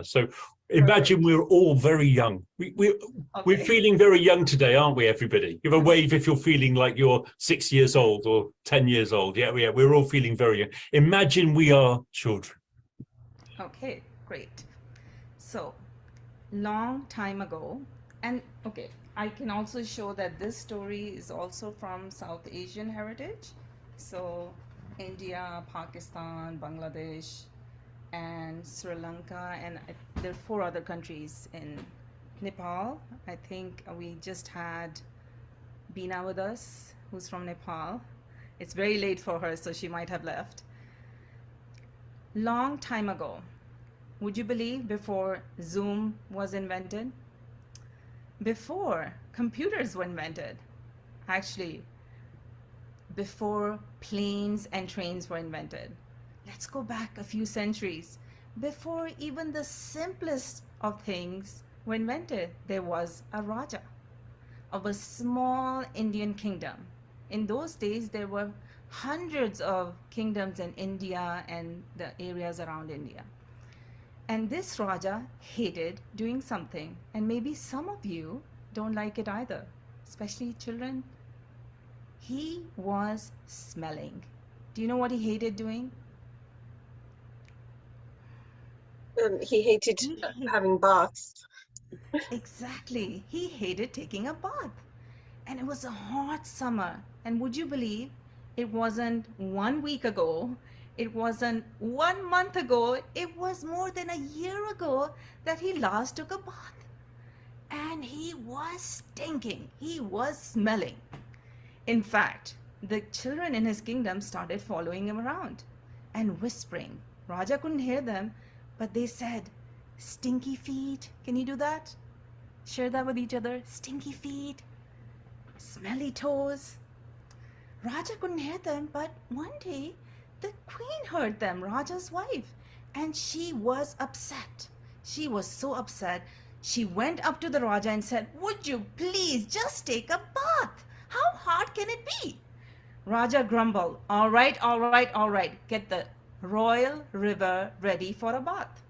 So imagine we're all very young. We're feeling very young today, aren't we, everybody? Give a wave if you're feeling like you're 6 years old or 10 years old. Yeah, we're all feeling very young. Imagine we are children. Okay, great. So, long time ago, and okay, I can also show that this story is also from South Asian heritage. So, India, Pakistan, Bangladesh, and Sri Lanka, and there are four other countries in Nepal. I think we just had Bina with us, who's from Nepal. It's very late for her, so she might have left. Long time ago, would you believe, before Zoom was invented? Before computers were invented, actually, before planes and trains were invented. Let's go back a few centuries. Before even the simplest of things were invented, there was a Raja of a small Indian kingdom. In those days, there were hundreds of kingdoms in India and the areas around India. And this Raja hated doing something, and maybe some of you don't like it either, especially children. He was smelling. Do you know what he hated doing? He hated having baths. Exactly. He hated taking a bath. And it was a hot summer. And would you believe it wasn't 1 week ago, it wasn't 1 month ago, it was more than a year ago that he last took a bath. And he was stinking. He was smelling. In fact, the children in his kingdom started following him around and whispering. Raja couldn't hear them, but they said, "Stinky feet." Can you do that? Share that with each other. Stinky feet, smelly toes. Raja couldn't hear them, but one day the queen heard them, Raja's wife, and she was upset. She was so upset. She went up to the Raja and said, "Would you please just take a bath? How hard can it be?" Raja grumbled, "All right, all right, all right. Get the royal river ready for a bath."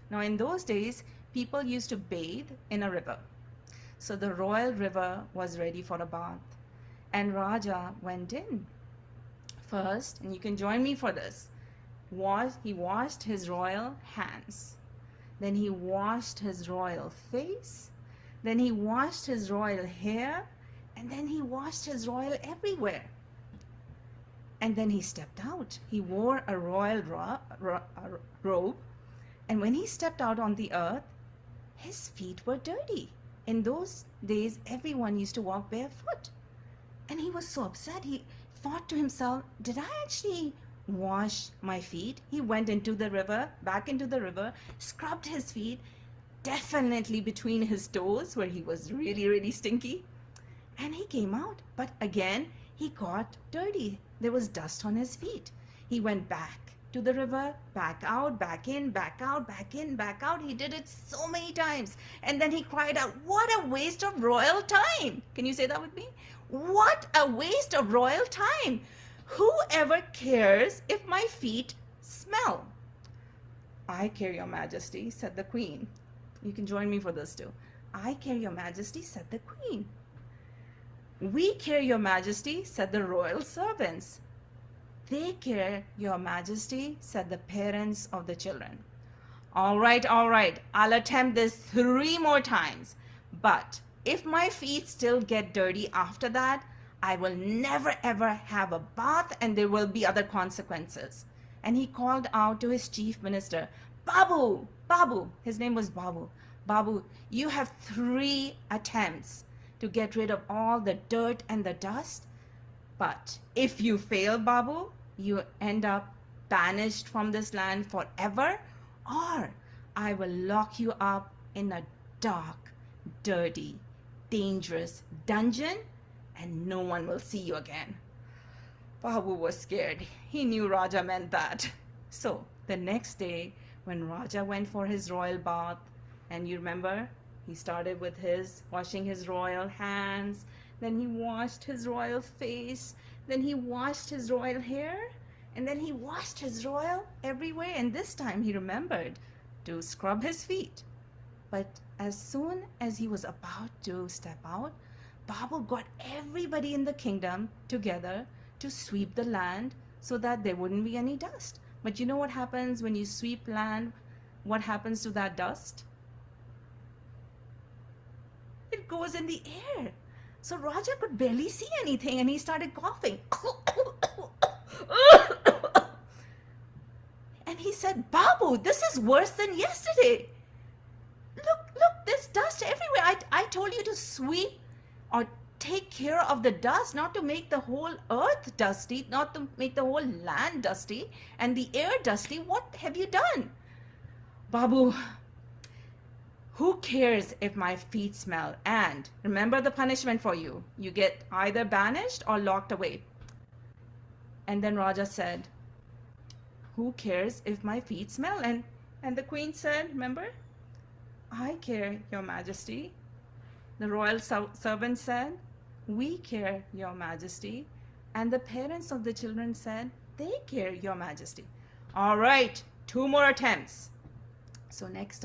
Now, in those days, people used to bathe in a river. So the royal river was ready for a bath. And Raja went in first, and you can join me for this. He washed his royal hands. Then he washed his royal face. Then he washed his royal hair. And then he washed his royal everywhere. And then he stepped out. He wore a royal robe. And when he stepped out on the earth, his feet were dirty. In those days, everyone used to walk barefoot. And he was so upset. He thought to himself, "Did I actually wash my feet?" He went into the river, back into the river, scrubbed his feet, definitely between his toes where he was really, really stinky. And he came out. But again, he got dirty. There was dust on his feet. He went back to the river, back out, back in, back out, back in, back out. He did it so many times. And then he cried out, "What a waste of royal time." Can you say that with me? What a waste of royal time. Whoever cares if my feet smell? "I care, your majesty," said the queen. You can join me for this too. "I care, your majesty," said the queen. "We care, your majesty," said the royal servants. "They care, your majesty," said the parents of the children. All right, I'll attempt this 3 more times. But if my feet still get dirty after that, I will never ever have a bath, and there will be other consequences." And he called out to his chief minister, "Babu, Babu," his name was Babu. "Babu, you have 3 attempts to get rid of all the dirt and the dust. But if you fail, Babu, you end up banished from this land forever, or I will lock you up in a dark, dirty, dangerous dungeon, and no one will see you again." Babu was scared. He knew Raja meant that. So the next day, when Raja went for his royal bath, and you remember, he started with washing his royal hands, then he washed his royal face, then he washed his royal hair, and then he washed his royal everywhere. And this time he remembered, to scrub his feet. But as soon as he was about to step out, Babu got everybody in the kingdom together to sweep the land so that there wouldn't be any dust. But you know what happens when you sweep land? What happens to that dust? It goes in the air. So Raja could barely see anything and he started coughing. And he said, Babu, this is worse than yesterday. Look, there's dust everywhere. I told you to sweep or take care of the dust, not to make the whole earth dusty, not to make the whole land dusty and the air dusty. What have you done? Babu, who cares if my feet smell? And remember the punishment for you. You get either banished or locked away. And then Raja said, who cares if my feet smell? And the queen said, remember, I care, your majesty. The royal servant said, we care, your majesty. And the parents of the children said, they care, your majesty. All right, 2 more attempts. So next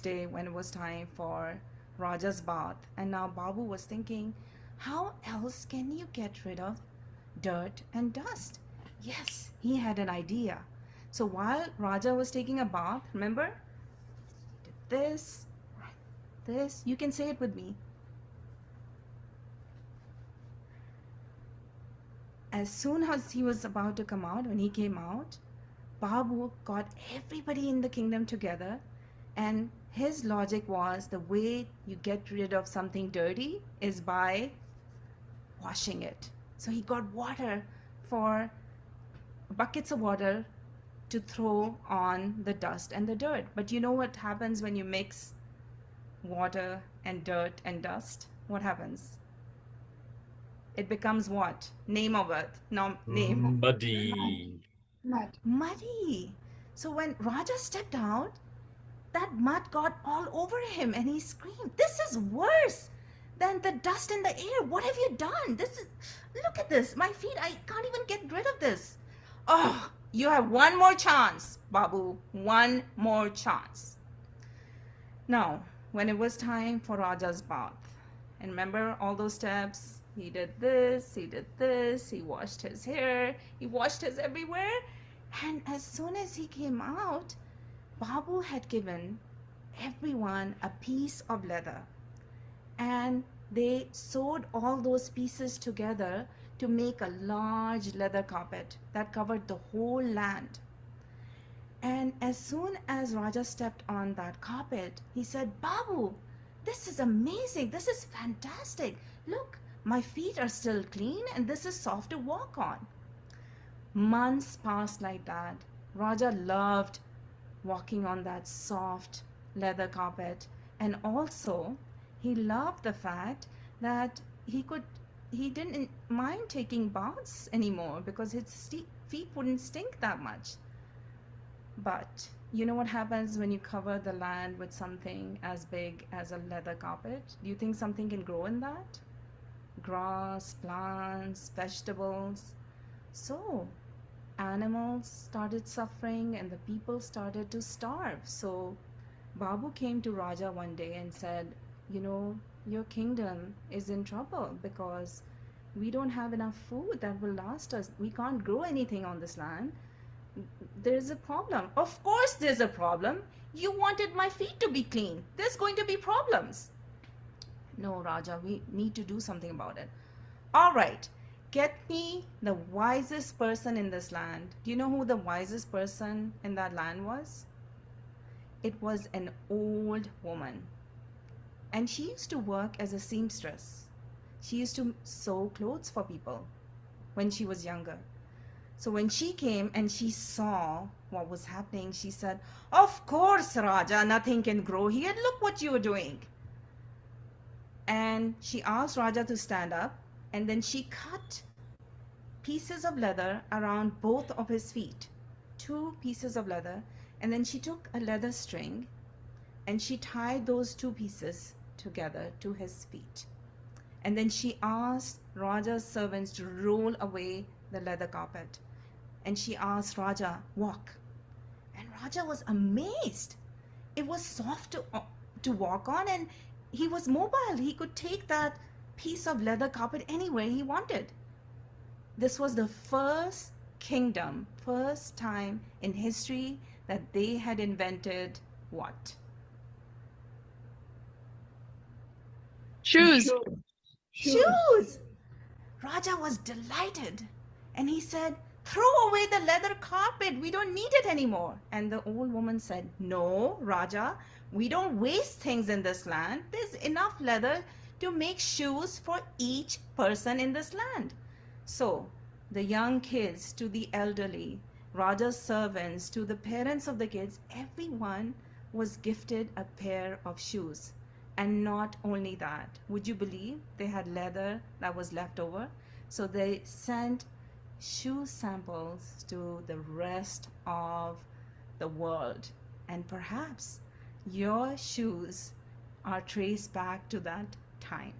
day when it was time for Raja's bath, and now Babu was thinking, how else can you get rid of dirt and dust? Yes, he had an idea. So while Raja was taking a bath, remember, did this, you can say it with me. As soon as he was about to come out, when he came out, Babu got everybody in the kingdom together, and his logic was the way you get rid of something dirty is by washing it. So he got buckets of water to throw on the dust and the dirt. But you know what happens when you mix water and dirt and dust? What happens? It becomes what? Name of it. No, name. Muddy. Muddy. So when Raja stepped out, that mud got all over him and he screamed, this is worse than the dust in the air. What have you done? Look at this. My feet, I can't even get rid of this. Oh, you have one more chance, Babu. One more chance. Now, when it was time for Raja's bath, and remember all those steps, he did this, he washed his hair, he washed his everywhere. And as soon as he came out, Babu had given everyone a piece of leather. And they sewed all those pieces together to make a large leather carpet that covered the whole land. And as soon as Raja stepped on that carpet, he said, Babu, this is amazing. This is fantastic. Look, my feet are still clean and this is soft to walk on. Months passed like that. Raja loved walking on that soft leather carpet, and also he loved the fact that he didn't mind taking baths anymore because his feet wouldn't stink that much. But you know what happens when you cover the land with something as big as a leather carpet? Do you think something can grow in that? Grass, plants, vegetables. So animals started suffering and the people started to starve. So Babu came to Raja one day and said, you know, your kingdom is in trouble because we don't have enough food that will last us. We can't grow anything on this land. There's a problem. Of course there's a problem. You wanted my feet to be clean. There's going to be problems. No, Raja, we need to do something about it. All right, get me the wisest person in this land. Do you know who the wisest person in that land was? It was an old woman. And she used to work as a seamstress. She used to sew clothes for people when she was younger. So when she came and she saw what was happening, she said, of course, Raja, nothing can grow here. Look what you're doing. And she asked Raja to stand up, and then she cut pieces of leather around both of his feet, 2 pieces of leather, and then she took a leather string and she tied those 2 pieces together to his feet. And then she asked Raja's servants to roll away the leather carpet. And she asked Raja, walk. And Raja was amazed. It was soft to walk on, and he was mobile. He could take that piece of leather carpet anywhere he wanted. This was the first kingdom, first time in history that they had invented what? Shoes. Shoes! Raja was delighted, and he said, "Throw away the leather carpet. We don't need it anymore." And the old woman said, "No, Raja, we don't waste things in this land. There's enough leather to make shoes for each person in this land." So the young kids to the elderly, Raja's servants to the parents of the kids, everyone was gifted a pair of shoes. And not only that, would you believe they had leather that was left over? So they sent shoe samples to the rest of the world. And perhaps your shoes are traced back to that time.